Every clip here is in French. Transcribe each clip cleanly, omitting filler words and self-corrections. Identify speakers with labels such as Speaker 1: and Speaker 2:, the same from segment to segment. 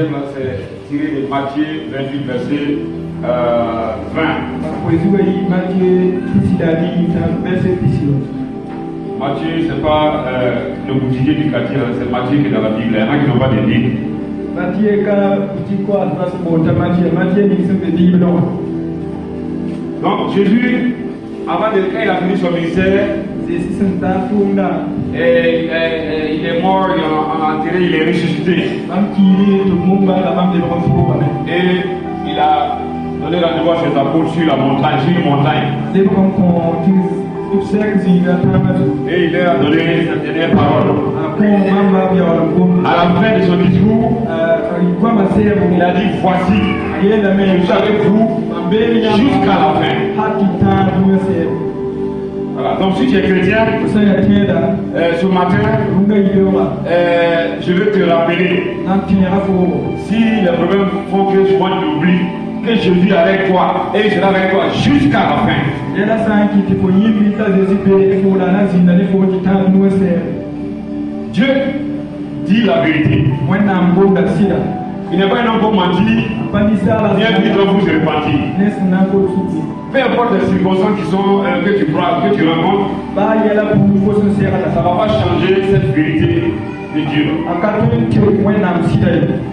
Speaker 1: deuxième, là, c'est tiré de Matthieu 28, verset 20. Matthieu, c'est pas le boutiquier du quartier, c'est Matthieu qui est dans la Bible. Il y en a qui n'ont pas de Bible. Donc Jésus, avant de quand il a fini son ministère, et il est mort, il est enterré, il est ressuscité. Et il a donné rendez-vous à ses apôtres sur la montagne, sur une montagne. Et il leur a donné cette dernière parole. À la fin de son discours, il a dit voici, je suis avec vous jusqu'à la fin. Voilà. Donc si tu es chrétien, ce matin, je veux te rappeler, si les problèmes font que souvent tu oublies, que je vis avec toi et je serai avec toi jusqu'à la fin. Dieu dit la vérité. Il n'est pas un homme pour mentir, ni un homme pour se repentir. Peu importe les circonstances que tu rencontres, ça ne va pas changer cette vérité de Dieu.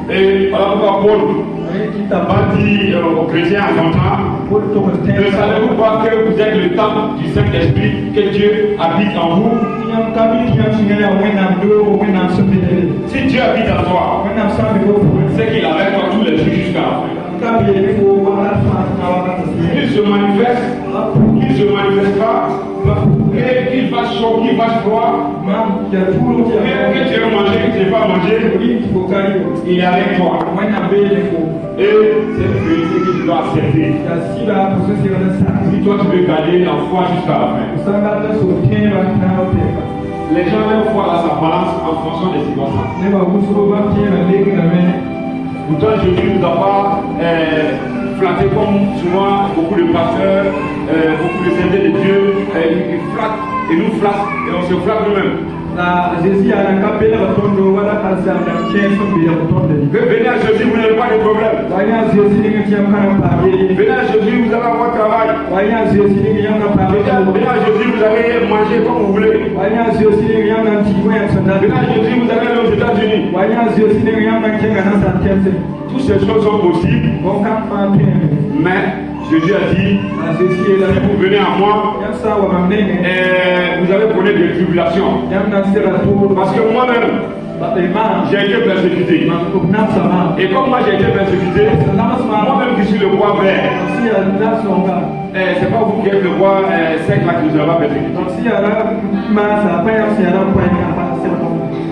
Speaker 1: Et voilà pourquoi Paul a dit aux chrétiens en son temps, ne savez-vous pas que vous êtes le temple du Saint-Esprit, que Dieu habite en vous? Si Dieu habite en toi, c'est qu'il est avec toi tous les jours jusqu'à la fin. Qu'il se manifeste, qu'il ne se manifeste pas, qu'il fasse chaud, qu'il fasse froid, que tu aies mangé, que tu n'aies pas mangé, il est avec toi. Et c'est une vérité que tu dois accepter. Si toi tu veux garder la foi jusqu'à la fin. Les gens aiment voir sa balance en fonction des circonstances. Pourtant, Jésus ne nous a pas flatté comme souvent beaucoup de pasteurs, beaucoup de serviteurs de Dieu, ils flattent et nous flattent et on se flatte nous-mêmes. Venez à Jésus, vous n'avez pas de problème. Venez à Jésus, vous allez avoir travail. Venez à Jésus, vous allez manger comme vous voulez. Venez à Jésus, vous allez aux États-Unis. Toutes ces choses sont possibles. Mais Jésus a dit, si vous venez à moi, vous allez connaître des tribulations. Parce que moi-même, j'ai été persécuté. Et comme moi j'ai été persécuté, moi-même qui suis le bois vert, c'est pas vous qui êtes le bois sec là qui nous a pas persécuté.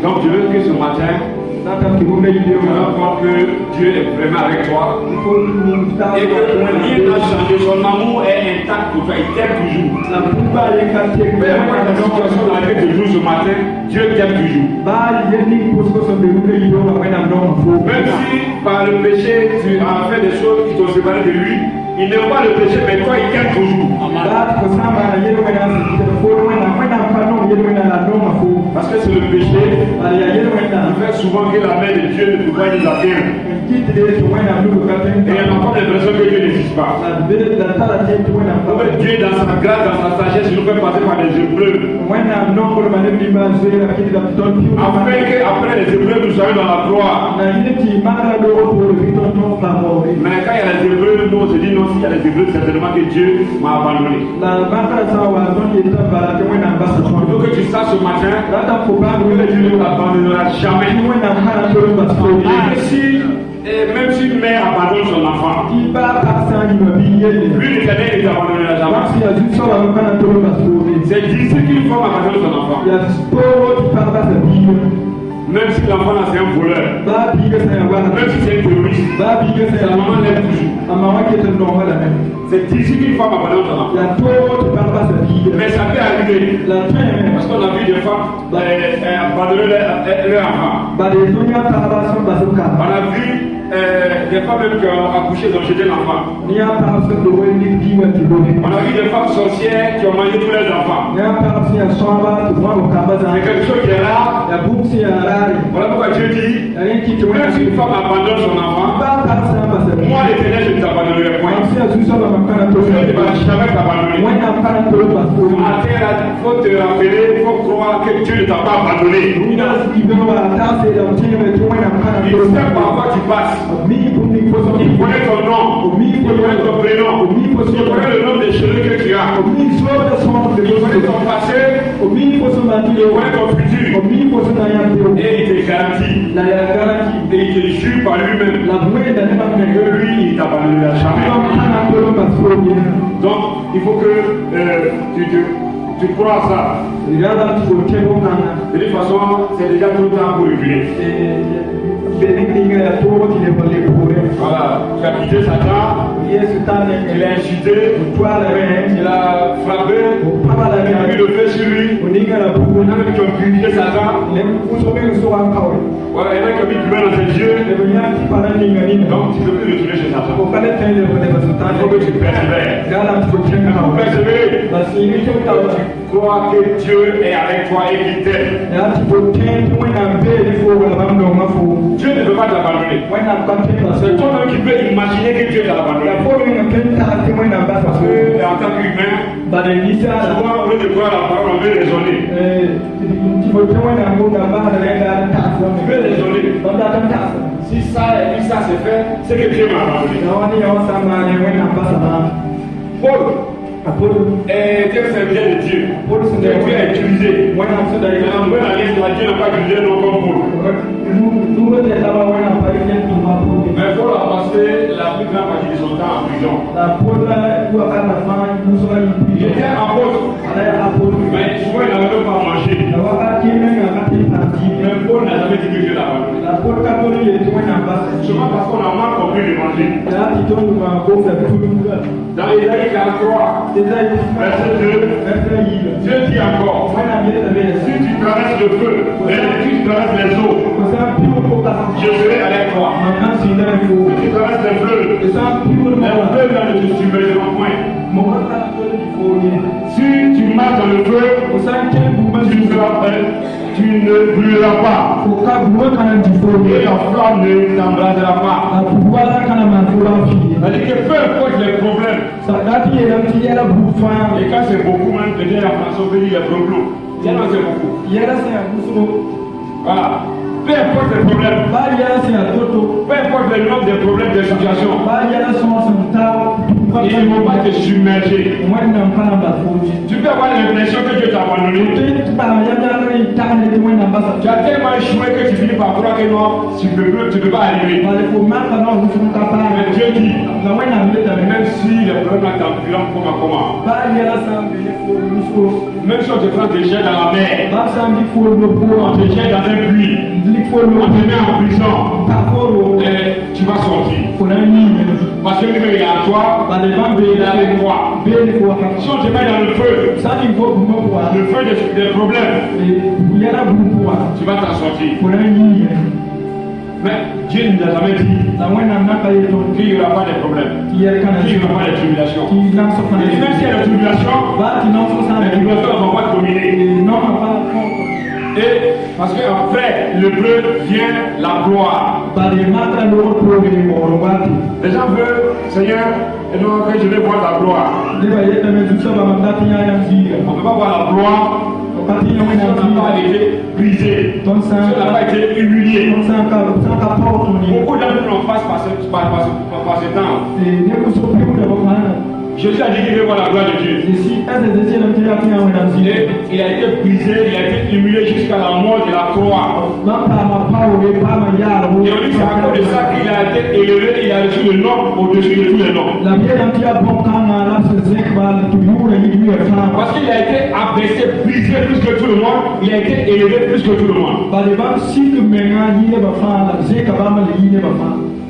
Speaker 1: Donc je veux que ce matin, tu vas voir que Dieu est vraiment avec toi et que rien n'a changé, son amour est intact pour toi, il t'aime toujours. Peu importe la situation dans laquelle tu joues ce matin, Dieu t'aime toujours. Même si par le péché tu as fait des choses qui t'ont séparé de lui, il n'aime pas le péché, mais toi il t'aime toujours. Parce que c'est le péché, il fait souvent que la main de Dieu ne peut pas nous atteindre. Et il y a encore des personnes que Dieu n'existe pas. Dieu dans sa grâce, dans sa sagesse, il nous fait passer par des épreuves. Afin qu'après les épreuves, nous soyons dans la gloire. Mais quand il y a les épreuves, nous on se dit non, s'il y a les épreuves, certainement que Dieu m'a abandonné. Il faut que tu saches ce matin que Dieu ne t'abandonnera jamais. Même si une mère abandonne son enfant, lui l'Éternel ne t'abandonnera jamais. C'est difficile qu'une femme abandonne son enfant. Même si l'enfant là c'est un voleur, même si c'est un terroriste, sa maman l'aime toujours. C'est difficile qu'une femme abandonne son enfant. Mais ça peut arriver. Parce qu'on a vu des femmes abandonner leur enfant. On a vu des femmes même qui ont accouché, ils ont jeté l'enfant.
Speaker 2: Ni ya para se do wani diwa ti bone.
Speaker 1: On a vu des femmes sorcières qui ont mangé tous les enfants.
Speaker 2: Ni ya para se ya swaba to wa ko kabaza.
Speaker 1: C'est quelque chose qui est là.
Speaker 2: Ya bumsi ya rari.
Speaker 1: Voilà pourquoi Dieu dit,
Speaker 2: Ya yin ki to
Speaker 1: même si une femme abandonne son enfant,
Speaker 2: ba para se ba se.
Speaker 1: moi l'Éternel je ne t'abandonnerai point.
Speaker 2: Si ya zuso ba makana to.
Speaker 1: Je ne vais jamais t'abandonner.
Speaker 2: Wani makana to ba so.
Speaker 1: À terre, il faut te rappeler, il faut croire que Dieu ne t'a pas abandonné.
Speaker 2: Ina ibe wa ta se da mutune me to wani makana
Speaker 1: Il
Speaker 2: to.
Speaker 1: sait par quoi tu passes.
Speaker 2: Mi ko ni ko so.
Speaker 1: Il connaît ton nom. Il connaît ton prénom. Il connaît le nom des cheveux que tu as.
Speaker 2: Mi so da so de
Speaker 1: Il connaît ton passé.
Speaker 2: mi ko so ma ti
Speaker 1: Il connaît ton futur.
Speaker 2: mi ko so na ya to.
Speaker 1: Et il te garantit.
Speaker 2: La ya garanti.
Speaker 1: Et il te jure par lui-même
Speaker 2: La bouée d'un élément
Speaker 1: que lui, il ne t'abandonnera jamais. Donc, il faut que tu crois à ça. De toute façon, c'est déjà trop tard pour reculer. Voilà, tu as quitté Satan, il a insulté, il a frappé, il a mis le feu sur lui, il y en a qui ont purifié Satan, ouais, il y en a qui ont mis du mal dans ses yeux, donc tu ne peux plus retourner chez Satan. Il faut que tu persévères. Il faut persévérer. Tu crois que Dieu est avec toi et qu'il t'aime. Dieu ne peut pas t'abandonner. C'est toi-même qui peux imaginer que Dieu t'a abandonné. Parce que en tant qu'humain, souvent au lieu de croire la parole, on veut raisonner. Tu veux raisonner. Si ça et puis ça c'est fait, c'est que Dieu m'a abandonné. Paul était un serviteur de Dieu. Dieu a utilisé. Mais en nouvelle alliance, Dieu n'a pas utilisé non comme Paul. Mais Paul a passé la plus grande partie de son temps en prison. Il était apôtre. Mais souvent il n'avait même pas mangé. Mais Paul n'a jamais dit que Dieu l'a abandonné. Seulement parce qu'on a mal compris de manger. Dans Ésaïe 43, verset 2, Dieu dit encore, si tu traverses le feu, si tu traverses les eaux, je serai avec toi. Si tu traverses les fleuves, les fleuves ne te submergeront point. Si tu marches dans le feu, tu ne brûleras pas. Et la flamme ne t'embrasera pas. C'est-à-dire que peu importe les problèmes, et quand c'est beaucoup, même peut-être en français on peut dire les problèmes. Tellement c'est beaucoup. Voilà. Peu importe les problèmes, peu importe le nombre de problèmes, de situations, ils ne vont pas te submerger. Tu peux avoir l'impression que Dieu t'a abandonné. Tu as tellement échoué que tu finis par croire que non, tu ne peux pas arriver. Mais Dieu dit, même si les problèmes t'enfuiront comment, même si on te prend des jets dans la mer, on te jette dans un puits, on te met en prison, tu vas sortir. Parce que lui il est à toi, il est avec toi. Si on te met dans le feu des problèmes, tu vas t'en sortir. Mais Dieu ne nous a jamais dit qu'il n'y aura pas de problèmes, qu'il n'y aura pas de tribulations. Et même s'il y a des tribulations, les tribulations ne vont pas dominer. Et parce qu'après le bleu vient la gloire. Les gens veulent, Seigneur, et donc je vais voir la gloire. On ne peut pas voir la gloire si on n'a pas été brisé, si on n'a pas été humilié. Beaucoup d'entre nous passent par ce temps. Jésus a dit qu'il veut voir la gloire de Dieu. Il a été brisé, il a été humilié jusqu'à la mort de la croix. Et on dit c'est à cause de ça qu'il a été élevé, il a reçu le nom au-dessus de tous les noms. Parce qu'il a été abaissé, brisé plus que tout le monde, il a été élevé plus que tout le monde.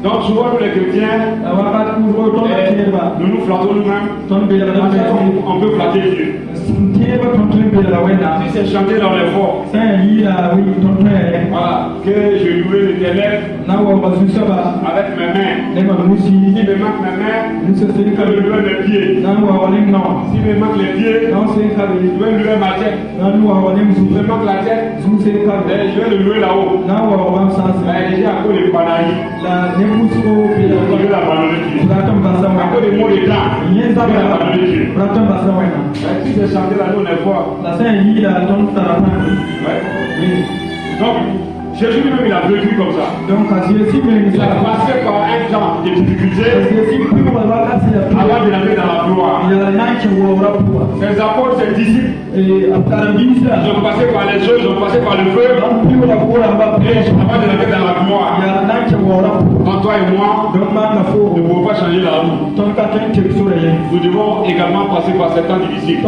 Speaker 1: Donc souvent nous les chrétiens, nous nous flattons nous-mêmes. On peut flatter Dieu. Si c'est chanter dans les forts, voilà, que je louais l'Éternel avec mes mains. Si me manque mes mains, je vais louer mes pieds. Si me manque les pieds, je vais louer ma tête. Si me manque la tête, je vais le louer là-haut. J'ai à cause des panaïs. Je vais l'abandonner Dieu. À cause des mots d'état, je vais l'abandonner Dieu. Si c'est chanter là, nous on est fort. Donc, Jésus lui-même il a vécu comme ça. Il a passé par un temps de difficulté avant de rentrer dans la gloire. Ses apôtres, ses disciples, ils ont passé par les choses, ils ont passé par le feu avant de rentrer dans la gloire. Quand toi et moi, nous ne pouvons pas changer la roue. Nous devons également passer par ces temps difficiles.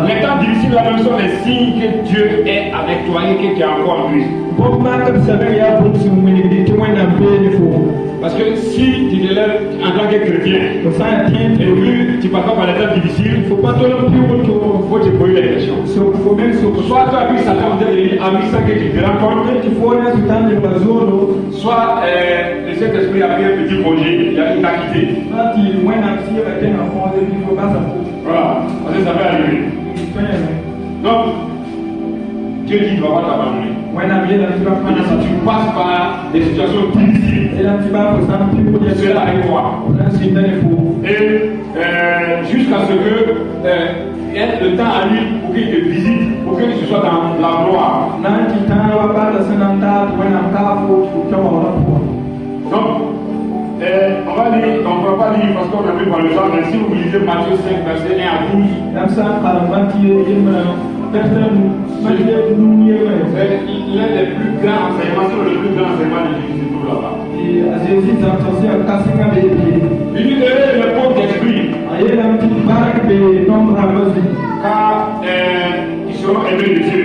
Speaker 1: Les temps difficiles là même sont les signes que Dieu est avec toi et que tu es encore en Christ. Parce que si tu te lèves en tant que chrétien et puis tu passes pas par les temps difficiles, il faut te poser des questions. Soit tu as vu Satan en tête de ami sans que tu te rends compte, soit le Saint-Esprit a pris un petit projet, il t'a quitté. Voilà, parce que ça peut arriver. Donc, Dieu dit qu'il ne va pas t'abandonner. Si tu passes par des situations difficiles, tu es là avec toi. Et jusqu'à ce que le temps arrive pour qu'il te visite, pour que tu sois dans la gloire. Donc, on va lire, on ne va pas lire parce qu'on a vu par le temps, mais si vous lisez Matthieu 5, verset 1 à 12, l'un des plus grands enseignements, c'est le plus grand enseignement de Jésus, c'est tout là-bas. Il dit le pauvre d'esprit, car ils seront aimés de Dieu.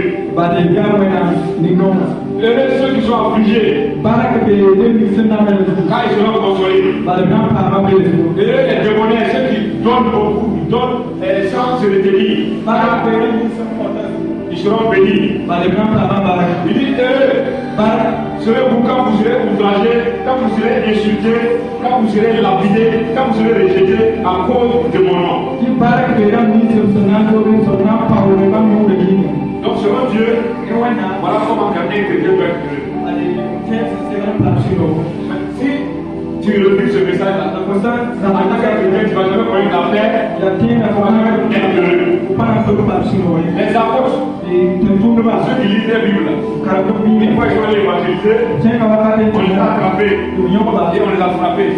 Speaker 1: Ceux qui sont affligés, car ils seront consolés. Les démoniaques, ceux qui donnent beaucoup, donnent sans se retenir, ils seront bénis. Il dit serez-vous quand vous serez outragé, quand vous serez insulté, quand vous serez lapidé, quand vous serez rejeté à cause de mon nom. Donc selon Dieu, voilà comment quelqu'un peut être heureux. Si tu refuses ce message, en tant que chrétien, tu ne vas jamais connaître la paix, tu vas jamais être heureux. Les apôtres, ceux qui lisent la Bible, une fois ils sont allés évangéliser, on les a attrapés et on les a frappés.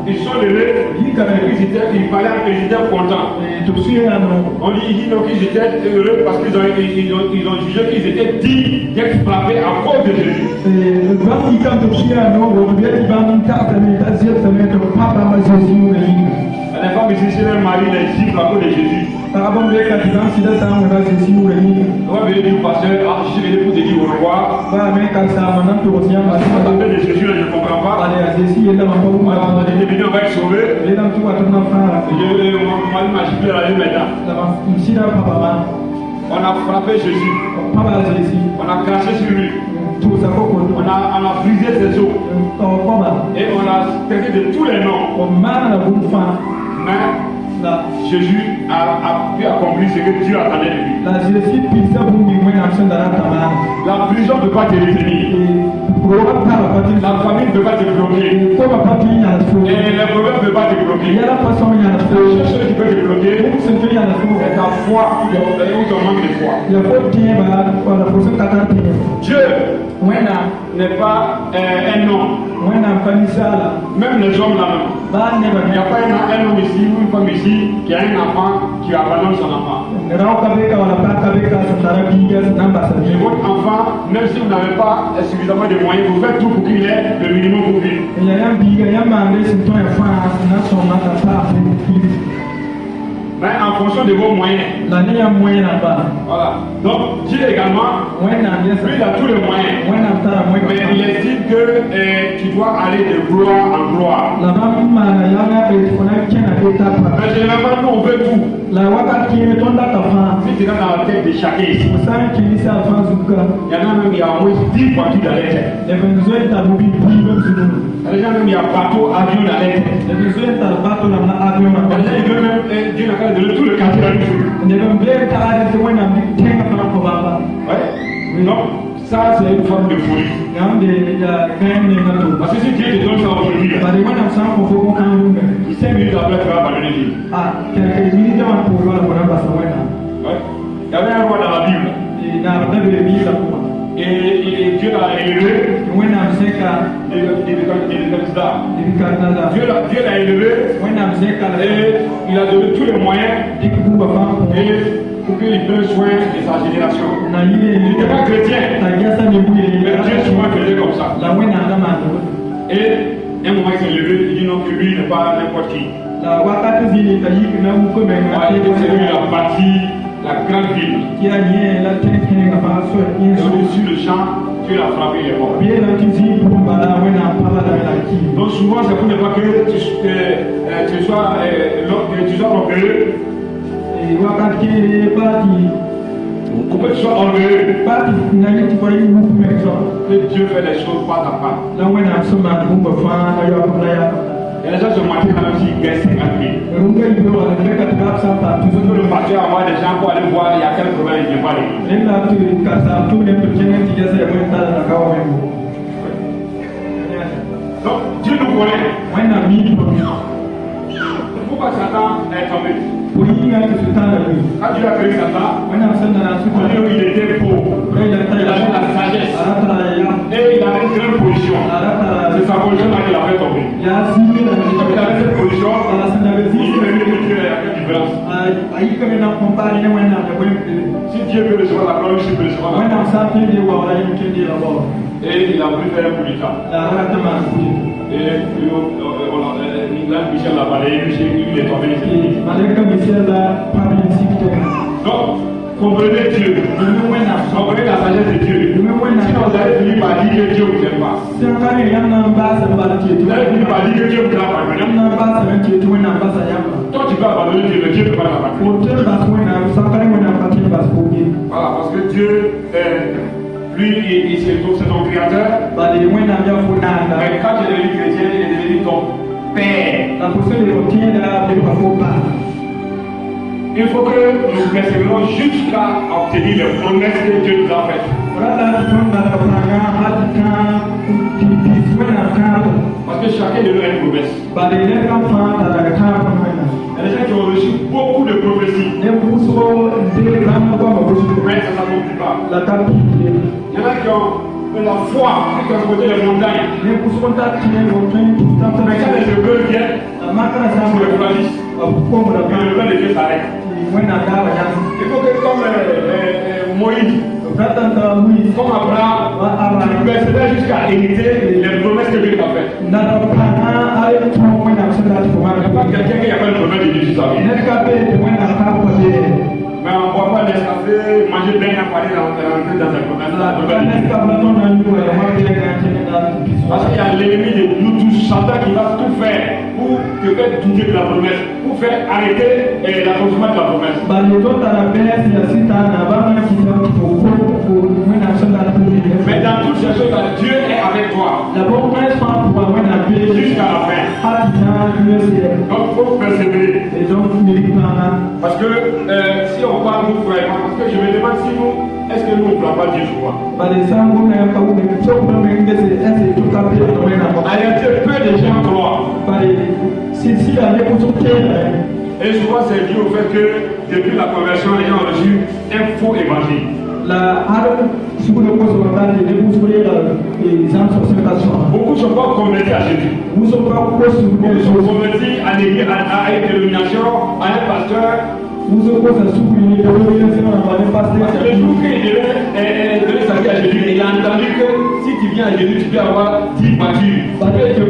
Speaker 1: Ils sont levés, ils étaient contents. On dit qu'ils étaient heureux parce qu'ils ont jugé qu'ils étaient dignes d'être frappés à cause de Jésus. La femme ici, c'est un mari, il est disciple à cause de Jésus. On va venir dire, pasteur, je suis venu pour te dire au revoir. On t'appelle de Jésus, je ne comprends pas. On est venu, on va être sauvé. Je m'a giflé la main maintenant. On a frappé Jésus. On a craché sur lui. On a brisé ses os. Et on a traité de tous les noms. Mais Jésus a pu accomplir ce que Dieu attendait de lui. La prison ne peut pas te retenir. La famille ne peut pas te bloquer. Et les problèmes ne peuvent pas te bloquer. La seule chose qui peut te bloquer, c'est ta foi ou ton manque de foi. Dieu n'est pas un homme. Même les hommes là-même. Il n'y a pas un homme ici ou une femme ici qui a un enfant qui abandonne son enfant. Et votre enfant, même si vous n'avez pas suffisamment de moyens, vous faites tout pour qu'il ait le minimum pour vivre. Mais en fonction de vos moyens. Voilà. Donc Dieu également, lui il a tous les moyens. Mais il estime que tu dois aller de gloire en gloire. Mais généralement, nous on veut tout. Si tu es dans la tête de chacun ici, il y en a même qui ont au moins 10 voitures dans les têtes. Il y a des gens même qui ont bateau, avion dans les têtes. Il y a des gens qui veulent même Dieu n'a qu'à donner tout le quartier dans le feu. Ouais. Non, ça c'est une forme de folie. Parce que si Dieu te donne ça aujourd'hui, 5 minutes après tu vas abandonner Dieu. Ouais. Il y avait un roi dans la Bible. Et Dieu l'a élevé. Dieu l'a élevé. Et il a donné tous les moyens pour qu'il prenne soin de sa génération. Il n'était pas chrétien. Mais Dieu souvent faisait comme ça. Et un moment il s'est levé, il dit non, que lui n'est pas n'importe qui. C'est lui qui a bâti la grande ville. Sur le champ, Dieu l'a frappé, il est mort. Donc souvent c'est pour ne pas que tu sois orgueilleux. Pour que tu sois orgueilleux. Que Dieu fait les choses pas à pas. Et les gens se matin quand même s'ils gagnent 50 000. Le pasteur envoie des gens pour aller voir il y a quel problème il ne vient pas donc Dieu nous connaît. Pourquoi Satan est tombé? Quand Dieu a créé Satan, il était pauvre. Il avait la sagesse. Et il avait une grande position. C'est sa position là qu'il a fait tomber. Comme il avait cette position, il venait de Dieu à quelle différence? Si Dieu veut recevoir la gloire, lui peut recevoir la gloire. Et il a voulu faire un coup d'État. Et Michel l'a balayé, lui il est tombé. Donc, comprenez Dieu. Comprenez la sagesse de Dieu. Sinon, vous allez finir par dire que Dieu vous aime pas. Vous allez finir par dire que Dieu vous a abandonné. Toi, tu peux abandonner Dieu, mais Dieu ne peut pas t'abandonner. Voilà, parce que Dieu, lui, c'est ton créateur. Mais quand tu es devenu chrétien, il est devenu ton Père. Il faut que nous persévérons jusqu'à obtenir les promesses que Dieu nous a faites. Parce que chacun de nous a une promesse. Il y a des gens qui ont reçu beaucoup de prophéties. Mais ça ne s'accomplit pas. Il y en a qui ont la foi qui ont côté les montagnes. Mais quand les rebelles viennent, on les fragile. Et le rebelle de Dieu s'arrête. Il faut que comme Moïse, comme Abraham, tu persévères jusqu'à hériter les promesses que Dieu t'a faites. Il n'y a pas quelqu'un qui a fait le promesse de Dieu sur sa vie. Mais on ne voit pas les cafés, manger bien à Paris, rentrer dans un promesse. Parce qu'il y a l'ennemi de nous tous, Satan qui va tout faire pour te faire douter de la promesse, pour faire arrêter l'accomplissement de la promesse. Mais dans toutes ces choses, Dieu est avec toi. Jusqu'à la fin. Donc il faut persévérer. Parce que si on parle, nous croyons, parce que je me demande si nous, est-ce que nous ne croyons pas Dieu sur moi? En réalité, peu de gens croient. Et souvent c'est dû au fait que depuis la conversion, les gens ont reçu un faux évangile. Beaucoup ne sont pas convertis à Jésus. Ils sont convertis à une dénomination, à un pasteur. Parce que le jour qu'il devait sa vie à Jésus, il a entendu que si tu viens à Jésus, tu peux avoir 10 voitures,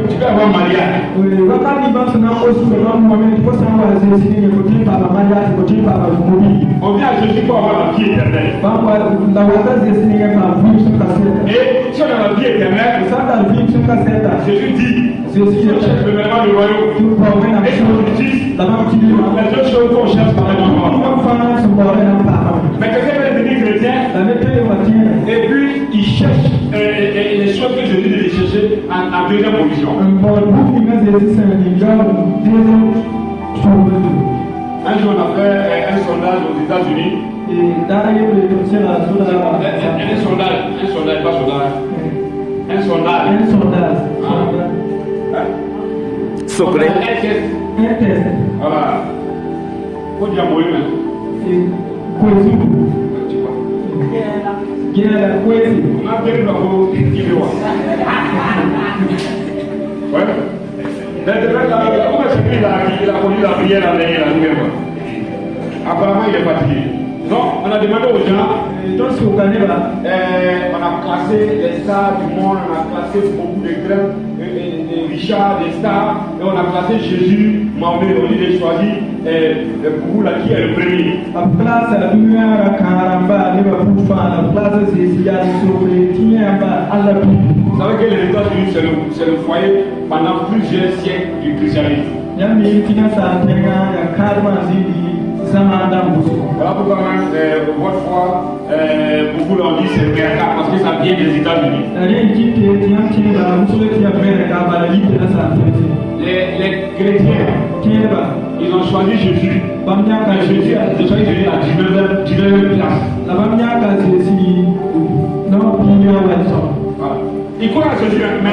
Speaker 1: tu peux avoir un mariage.
Speaker 2: wakati basi na osu na mwamini kwa sababu azini kutimba mamaja kutimba mumbi
Speaker 1: On vient à Jésus pour avoir la vie éternelle.
Speaker 2: baba na wazazi zini kama vitu kaseta
Speaker 1: Et si on a la vie éternelle,
Speaker 2: sasa vitu kaseta
Speaker 1: Jésus dit,
Speaker 2: Jésus
Speaker 1: je cherche premièrement le royaume.
Speaker 2: tu kwa wena
Speaker 1: Et son justice,
Speaker 2: la mama kidima
Speaker 1: les deux choses qu'on cherche par la mort.
Speaker 2: mfano sumbawale na mpaka
Speaker 1: Mais quelqu'un va devenir chrétien,
Speaker 2: la metele matina
Speaker 1: et puis il cherche les choses que Jésus dit de chercher en deuxième position.
Speaker 2: mbodu ingaze sisema ni ngao ndizo shughuli
Speaker 1: Un jour, on a fait un sondage aux États-Unis.
Speaker 2: dara yule tusema sura
Speaker 1: Un sondage, pas sondage. Un sondage.
Speaker 2: en sondage
Speaker 3: Sokre.
Speaker 2: en test
Speaker 1: Voilà. Faut dire moi même.
Speaker 2: kwezi
Speaker 1: Tu vois.
Speaker 2: gera kwezi
Speaker 1: On a bien le logo qui veut voir. Ouais. On a connu la prière en dernier, la nouvelle. Apparemment, il est fatigué. Donc, on a demandé aux gens,
Speaker 2: tosi ukaneba
Speaker 1: on a classé les stars du monde, on a classé beaucoup de grands, Richard, des stars, et on a classé Jésus, Mahomet, on dit de choisir pour vous là qui est le premier.
Speaker 2: a place la dunia ya karamba leba kufa la place sisi ya sokre tinyamba ala bi
Speaker 1: Vous savez que les États-Unis, c'est le foyer pendant plusieurs siècles du christianisme.
Speaker 2: yami tina sa tenga ya karma zidi zama dambuso
Speaker 1: Voilà pourquoi même, votre foi, beaucoup l'ont dit c'est Merca parce que ça vient des États-Unis.
Speaker 2: ale kite tiyanti ba musule tiya bere ka ba yite na sa tenga
Speaker 1: Les chrétiens,
Speaker 2: tieba
Speaker 1: ils ont choisi Jésus.
Speaker 2: bamnya ka
Speaker 1: Jésus a choisi Jésus à 19e place.
Speaker 2: la bamnya ka sisi no pinya wa so
Speaker 1: Voilà. Il croit à Jésus, mais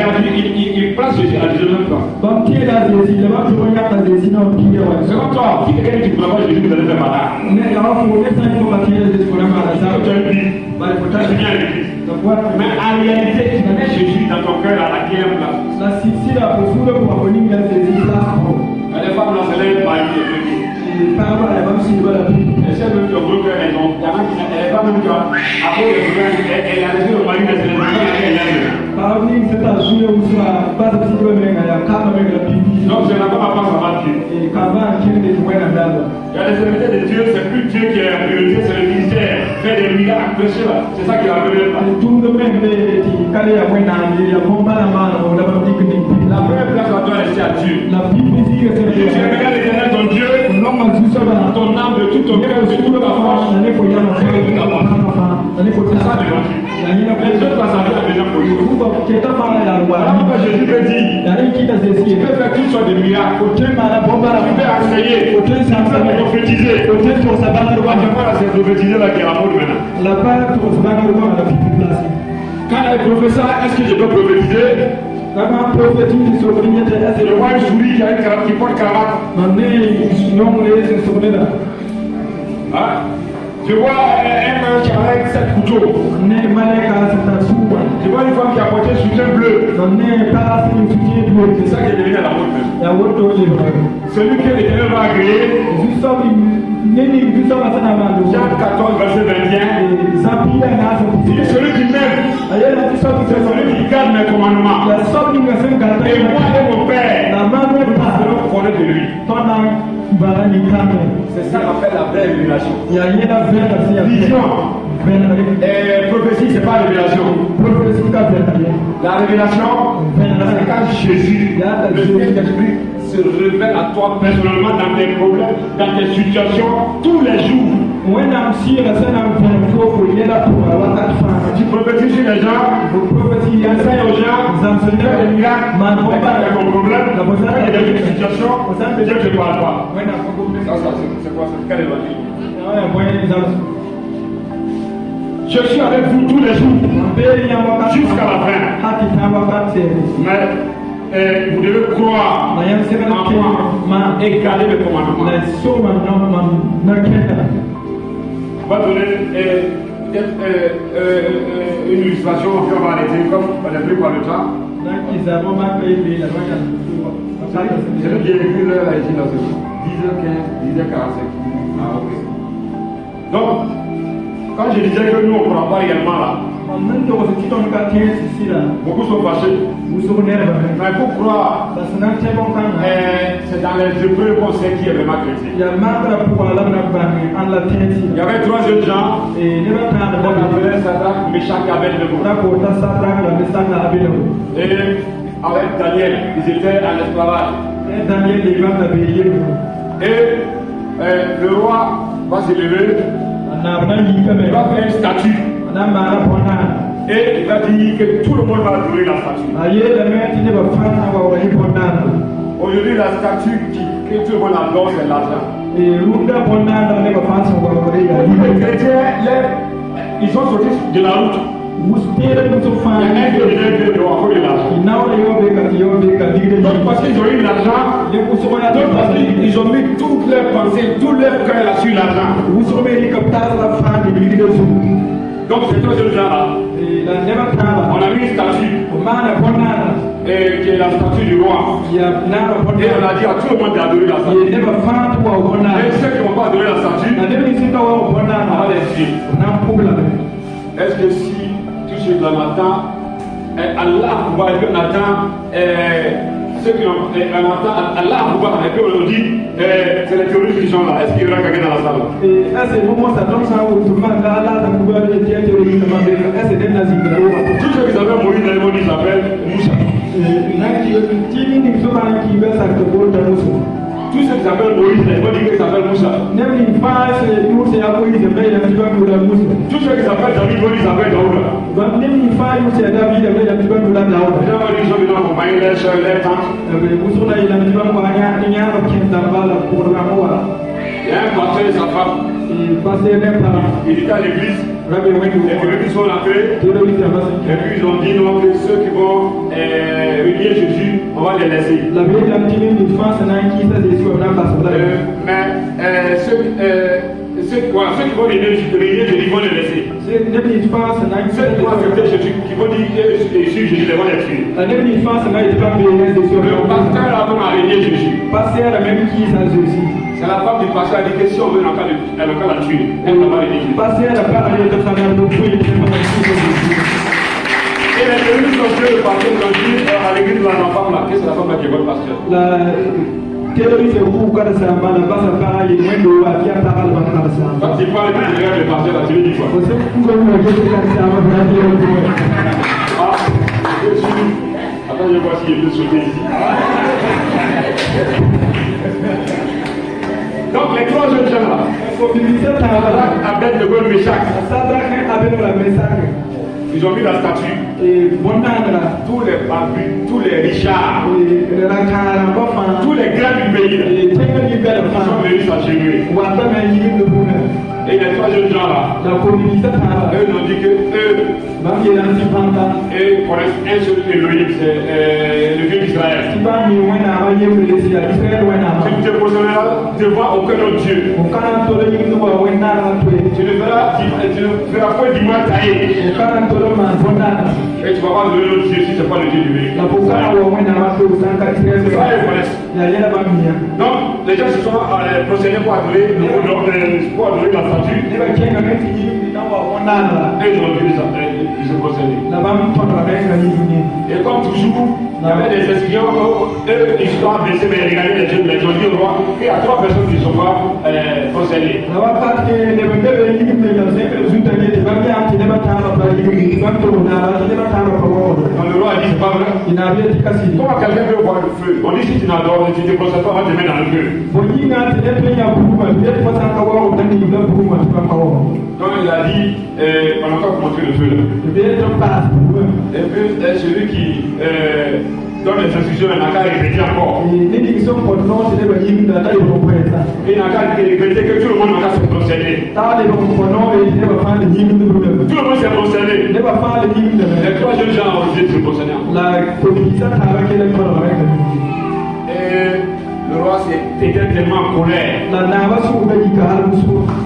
Speaker 1: il place Jésus à 19e place.
Speaker 2: bam tieda sisi le ba to nya ka sisi no pinya wa
Speaker 1: C'est
Speaker 2: so
Speaker 1: comme toi, si quelqu'un dit que tu ne crois pas Jésus, vous allez faire malade.
Speaker 2: ne ya wa fu ne sa ko ba tieda sisi ko na ma
Speaker 1: Ça,
Speaker 2: sa
Speaker 1: tu as dit,
Speaker 2: ba ko
Speaker 1: ça
Speaker 2: ta
Speaker 1: c'est bien à l'église.
Speaker 2: da kwa
Speaker 1: Mais en réalité, tu mets Jésus dans ton cœur à la 15e place.
Speaker 2: la sisi la kusura ko ba ni ga sisi la ko
Speaker 1: Les femmes là, c'est leur mari qui est venu.
Speaker 2: pa ba la ba si ba la bi
Speaker 1: Et celles même qui ont cru qu'elles ont, il y en a qui n'avaient pas même qu'à, après les problèmes, elle a laissé le mari, mais c'est les enfants qui l'aiment.
Speaker 2: Parmi cette azure où ça passe si tu veux mais il y a quand même la Bible.
Speaker 1: Donc, c'est la femme à part ça va Dieu.
Speaker 2: Et quand va qui est joué dans la
Speaker 1: Il y a les serviteurs de Dieu, c'est plus Dieu qui est la priorité, c'est le ministère. Faire des miracles, prêcher là. C'est ça qui est la première place.
Speaker 2: tout le monde est calé à moi dans les combat la main la Bible dit que
Speaker 1: La première place, ça doit rester à Dieu.
Speaker 2: la Bible dit que
Speaker 1: Tu regardes l'éternel, ton Dieu,
Speaker 2: non mais tout ça va
Speaker 1: ton âme, de tout ton cœur, de toute ta force.
Speaker 2: on est pour y aller on est pour
Speaker 1: C'est ça
Speaker 2: ça
Speaker 1: l'évangile.
Speaker 2: il y a
Speaker 1: Les autres passages à besoin pour nous.
Speaker 2: qui est pas la loi
Speaker 1: Voilà pourquoi Jésus te dit,
Speaker 2: il y a qui t'a
Speaker 1: tu
Speaker 2: décidé
Speaker 1: peux faire toutes sortes de miracles.
Speaker 2: tu es malade bon
Speaker 1: Tu peux enseigner. Tu peux prophétiser.
Speaker 2: tu pour ça va
Speaker 1: Tu vois là, c'est prophétiser là qui est la mode maintenant.
Speaker 2: la part pour ça va à la Bible place
Speaker 1: Quand elle professeur, est-ce que je peux prophétiser?
Speaker 2: kama prophétique sur une tête
Speaker 1: Je vois une souris qui a une cravate, qui porte cravate.
Speaker 2: non les instruments
Speaker 1: Hein? Je vois un homme qui a avec 7 couteaux.
Speaker 2: ne maleka c'est suba
Speaker 1: Je vois une femme qui a porté un soutien bleu.
Speaker 2: non ne pas une fille
Speaker 1: C'est ça qui est devenu à la mode même.
Speaker 2: ya woto le
Speaker 1: Celui que l'Éternel va agréer,
Speaker 2: juste nini juste sana mando
Speaker 1: Jean 14, verset 21.
Speaker 2: zapia na
Speaker 1: Il dit celui qui m'aime,
Speaker 2: ayela
Speaker 1: c'est celui qui garde mes commandements.
Speaker 2: la sobi ngasen gata
Speaker 1: Et moi et mon Père,
Speaker 2: la maman
Speaker 1: nous
Speaker 2: pas
Speaker 1: allons connaître de lui.
Speaker 2: pendant barani kame
Speaker 1: C'est ça qu'on appelle la vraie révélation.
Speaker 2: ya yela vera si ya
Speaker 1: Vision.
Speaker 2: vera
Speaker 1: Prophétie, ce n'est pas révélation.
Speaker 2: prophétie ka vera
Speaker 1: La révélation, c'est quand Jésus, le Saint-Esprit, se révèle à toi personnellement dans tes problèmes, dans tes situations, tous les jours.
Speaker 2: wena msira sana mfofo yela kwa wakati fana
Speaker 1: Tu prophétises sur les gens,
Speaker 2: prophétie
Speaker 1: tu
Speaker 2: ya
Speaker 1: enseignes aux gens, tu fais des miracles, avec ton problème, avec des situations, Dieu ne te parle pas.
Speaker 2: wena
Speaker 1: Ça, c'est quoi? C'est quel évangile?
Speaker 2: ya bwana zangu
Speaker 1: Je suis avec vous tous les jours, jusqu'à la fin.
Speaker 2: haki ta wakati
Speaker 1: Mais vous devez croire
Speaker 2: na yamsema
Speaker 1: en moi et garder mes commandements.
Speaker 2: na soma na kenda
Speaker 1: On va donner peut-être une illustration, puis on va arrêter comme on est pris par le temps.
Speaker 2: na kizamo maka hivi la
Speaker 1: Je vais bien écrire l'heure là ici, là, c'est 10h15, 10h45. Ah, ok. Donc, quand je disais que nous on ne croit pas réellement là, Beaucoup sont fâchés. Mais il faut croire, c'est dans les Hébreux qu'on sait qui est vraiment chrétien. Il y avait 3 jeunes gens, on appelait Sadrach, Meshach et Abednego. Et avec Daniel, ils étaient en esclavage. Et le roi va se lever, il va faire une statue. Et il va dire que tout le monde va adorer la statue. Aujourd'hui, la statue que tout le monde adore, c'est l'argent. Les chrétiens, ils sont sortis de la route. Il y a un qui devient de l'eau de l'argent. Donc parce qu'ils ont eu l'argent, donc parce qu'ils ont mis toutes leurs pensées, tout leur cœur sur l'argent. Donc c'est toi ce genre-là. On a mis une statue. Et qui est la statue du roi. Et on a dit à tout le monde d'adorer la statue. Et ceux qui n'ont pas adoré la statue, on va les tuer. Est-ce que si tout ce que Nathan, Allah va avec Nathan, ceux qui ont Allah va avec eux, on dit, c'est les terroristes qui sont là. Est-ce qu'il y aura quelqu'un dans la salle? Tous ceux qui s'appellent Moïse, ils s'appellent Moussa. Tous ceux qui s'appellent Moïse, ils vont dire qu'ils s'appellent Moussa. Tous ceux qui s'appellent David, ils vont dire qu'ils s'appellent Daouda. Les gens sont venus accompagner leurs soeurs, leurs tantes. Il y a un pasteur et sa femme. Il était à l'église. Les églises sont rentrés. Et puis ils ont dit non, que ceux qui vont venir Jésus, on va les laisser. Mais ceux qui vont venir Jésus, ils vont les laisser. Ceux qui vont accepter Jésus, qui vont dire Jésus, Jésus, les vont les tuer. Le pasteur a régné Jésus. C'est la femme du pasteur qui a dit que si on veut, elle n'a qu'à la tuer. Elle n'a pas régné Jésus. Et les terroristes ont tué le pasteur, ils ont dit à l'église de la femme là, que c'est la femme là qui est votre pasteur. Quand tu parles de le pasteur là, tu lui dis quoi? Ah, attends, je vois s'il peut sauter ici. Donc les 3 jeunes gens là, Abednego et Meshach, ils ont mis la statue. Tous les babus, tous les richards, tous les grands du pays, ils sont venus s'agenouiller. Et les 3 jeunes gens là, eux ont dit que eux connaissent un seul Elohim, c'est le Dieu d'Israël. Tu te poseras devant aucun autre Dieu. Tu ne feras pas du mal taillé. Et tu vas pas donner l'autre Dieu si ce n'est pas le Dieu du pays. C'est ça ils connaissent. Donc les gens se sont procédés pour adorer la statue. Et ils ont dû se procéder. Et comme toujours, il y avait des espions, eux ils sont abaissés, mais regardaient les jeunes, les ont dit au roi, il y a 3 personnes qui ne sont pas procédées. Donc le roi a dit, c'est pas vrai. Comment quelqu'un peut voir le feu? On dit si tu n'adores, si tu ne procèdes pas, on va te mettre dans le feu. Donc il a dit, on n'a pas montré le feu là. Et puis celui qui donne les instructions, il n'a qu'à répéter encore. Il n'a qu'à répéter que tout le monde n'a qu'à se procéder. Tout le monde s'est procédé. Les 3 jeunes gens ont osé se procéder. Et le roi était tellement en colère.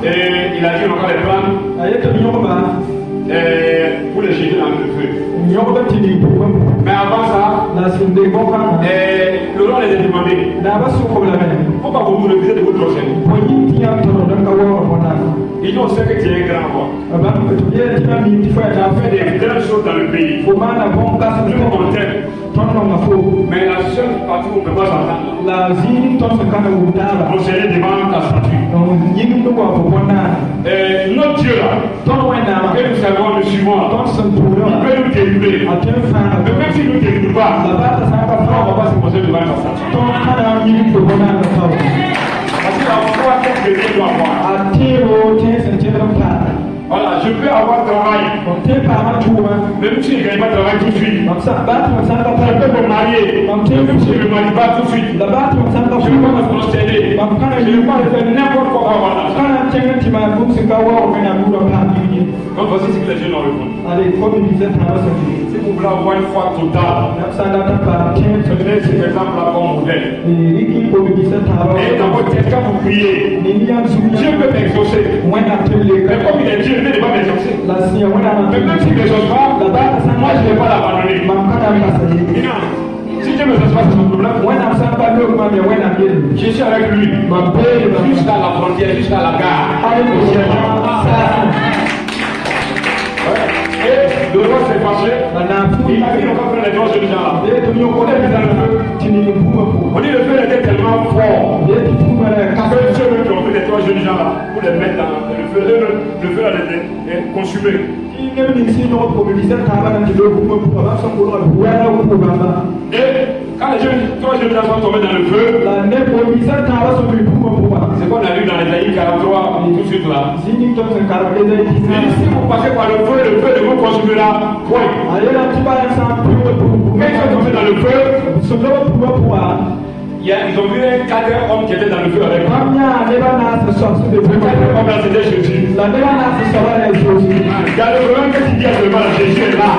Speaker 1: Et il a dit on va les prendre pour les jeter dans le feu. Mais avant ça, le roi les a demandé pourquoi vous refusez de vous procéder. Il dit on sait que tu es un grand roi.
Speaker 2: Tu
Speaker 1: as fait des grandes choses dans le pays. Nous on t'aime. Mais la seule partie où on ne peut pas s'entendre, on serait devant ta statue. Notre Dieu là, que nous savons le suivant, il peut nous délivrer. Mais même s'il ne nous délivre pas, on ne va pas se poser devant ta statue. Parce que la foi que Dieu doit avoir. Voilà, je peux avoir travail. Même si je ne gagne pas de travail tout de suite. Je peux me marier. Même si je ne me marie pas tout de suite. Je ne peux pas me prosterner. Je ne peux pas faire n'importe quoi pour avoir l'argent. Donc voici ce que les jeunes ont répondu. Si vous voulez avoir une foi totale, prenez cet exemple-là comme modèle. Et dans votre tête, quand vous priez, Dieu peut m'exaucer. Mais comme il est Dieu, il ne peut pas m'exaucer. Mais même s'il ne m'exauce pas, moi je ne vais pas l'abandonner. Si Dieu ne m'exauce pas, c'est son problème. Je suis avec lui. Jusqu'à la frontière, jusqu'à la gare. Et le roi s'est fâché. Il a dit on va faire les trois jeunes gens là. On dit le feu était tellement fort que ceux qui ont fait les trois jeunes gens là pour les mettre dans le feu là les consumer. Et quand les trois jeunes gens sont tombés dans le feu, c'est qu'on a lu dans les Ésaïe 43 tout de suite là. Mais si vous passez par le feu ne vous consumera point. Quand ils sont tombés dans le feu, ils ont vu un 4 hommes qui étaient dans le feu avec eux. Le 4 hommes là c'était Jésus. Il y a le problème que tu dis à ce moment là, Jésus est là.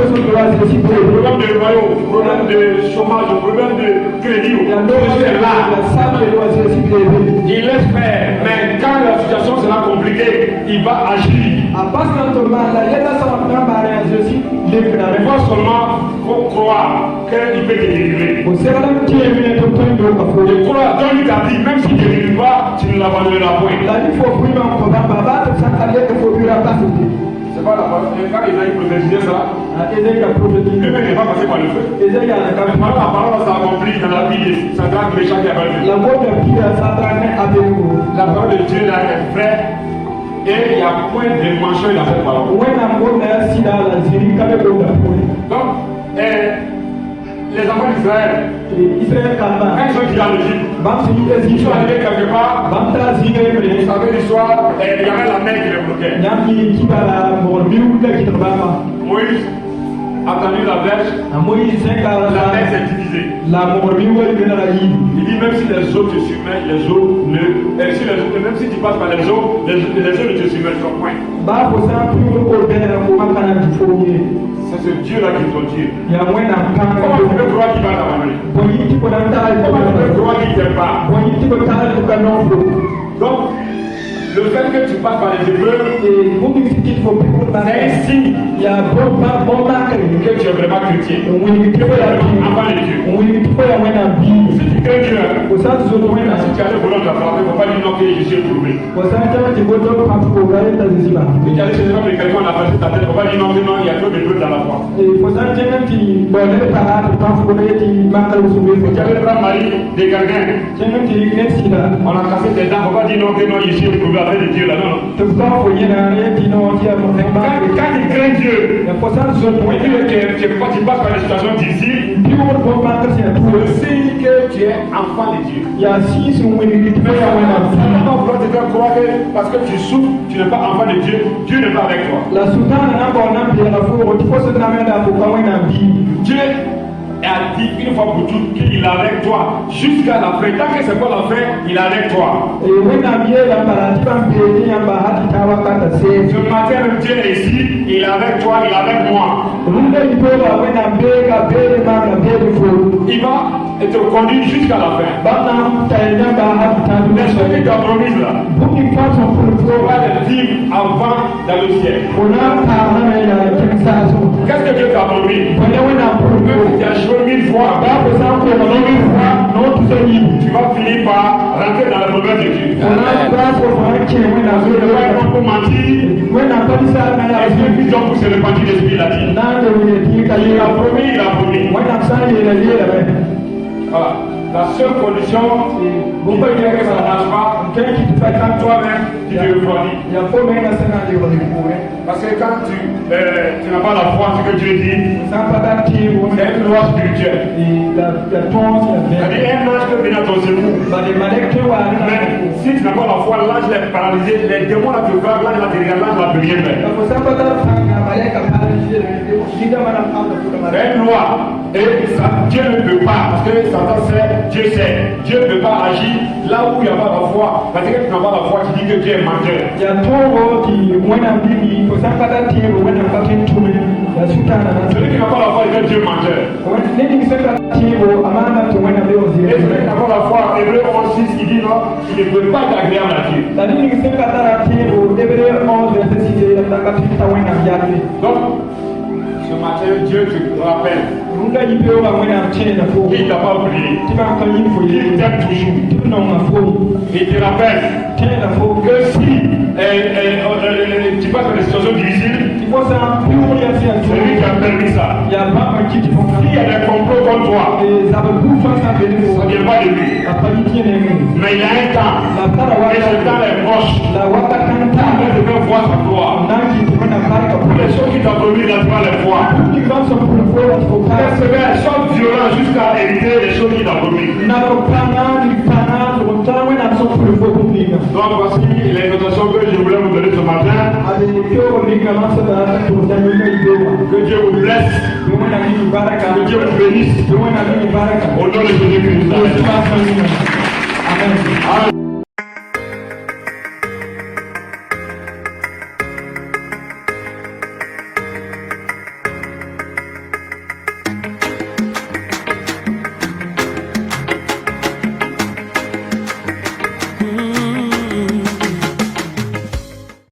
Speaker 1: Problème de royaume, problème de chômage, problème de crédit. Jésus est là. Il laisse faire. Mais quand la situation sera compliquée, il va agir. Il faut seulement croire qu'il peut te délivrer. Je crois, donne-lui ta vie, même s'il ne te délivre pas, tu ne l'abandonneras point. C'est pas la parole. Quand Isaïe prophétisait ça, lui-même n'est pas passé par le feu. Mais la parole s'accomplit dans la vie de Sadrach, Meshach et Abednego. La parole de Dieu là est vraie. Et il y a point de mention dans cette parole. Donc, les enfants d'Israël, quand ils sont quittés en Égypte, ils sont arrivés quelque part. Vous savez l'histoire, il y avait la mer qui les bloquait. Moïse a tendu la flèche, la mer s'est divisée. Il dit même si les eaux te submergent, les eaux ne. Même si tu passes par les eaux, les eaux ne te submergeront point. C'est ce Dieu-là qui est ton Dieu. Comment tu peux croire qu'il va t'abandonner? Comment tu peux croire qu'il ne t'aime pas? Donc, le fait que tu passes par les épreuves, c'est un signe que tu es vraiment chrétien. Avant les dieux. Si tu crains Dieu, si tu as le volant de la frapper, il ne faut pas dire non que je suis éprouvé. Si tu as le chemin de quelqu'un, on a passé ta tête, il ne faut pas dire non, il y a trop de peu dans la foi. Si tu as le grand mari de quelqu'un, on a cassé tes dents, il ne faut pas dire non, que non, je suis éprouvé avec les dieux là, non. Quand tu crains Dieu, quand tu passes par les situations difficiles, c'est signe que tu es enfant de Dieu. Maintenant, on te faire croire que parce que tu souffres, tu n'es pas enfant de Dieu, Dieu n'est pas avec toi. Dieu a dit une fois pour toutes qu'il est avec toi jusqu'à la fin. Tant que c'est pas la fin, il est avec toi. Ce matin, le Dieu est ici, il est avec toi, il est avec moi. Il va te conduire jusqu'à la fin. Les choses qui t'ont promis là, on va les vivre avant dans le ciel. Qu'est-ce que Dieu t'a promis? Tu as joué 1000 fois. tu vas finir par rentrer dans la promesse de Dieu. Tu ne vas pas pour mentir. Est-ce que Dieu pour se repentir l'esprit l'a dit? Il a promis, il a promis. Voilà. La seule condition, vous pouvez dire que ça ne marche pas, quand toi-même, tu te refroidis. Parce que quand tu n'as pas la foi en ce que Dieu dit, c'est une loi spirituelle. C'est-à-dire un ange peut venir à ton secours. Mais si tu n'as pas la foi, l'ange est paralysé, les démons là te voient, l'ange là te regarde, l'ange va te rien faire. C'est une loi. Et ça, Dieu ne peut pas, parce que Satan sait, Dieu sait. Dieu ne peut pas agir là où il n'y a pas la foi. Parce que tu n'as pas la foi, tu dis que Dieu est menteur. Celui qui n'a pas la foi, il dit Dieu est menteur. Et celui qui n'a pas la foi, Hébreu 11:6, il dit non, il ne peut pas être agréable à Dieu. Donc, ce matin, Dieu te rappelle qu'il t'a pas oublié, qu'il t'aime toujours. Il te rappelle que si tu passes dans des situations difficiles, c'est lui qui a permis ça. S'il y a des complots contre toi, ça ne vient pas de lui. Mais il y a un temps, et ce temps est proche. Tu peux voir sa gloire. Les choses qui t'ont promis, tu vas les voir. Elles sont violentes jusqu'à hériter les choses qui t'ont promis. Donc voici les notations que je voulais vous donner ce matin. Que Dieu vous blesse. Que Dieu vous bénisse. Au nom de Jésus-Christ. Amen.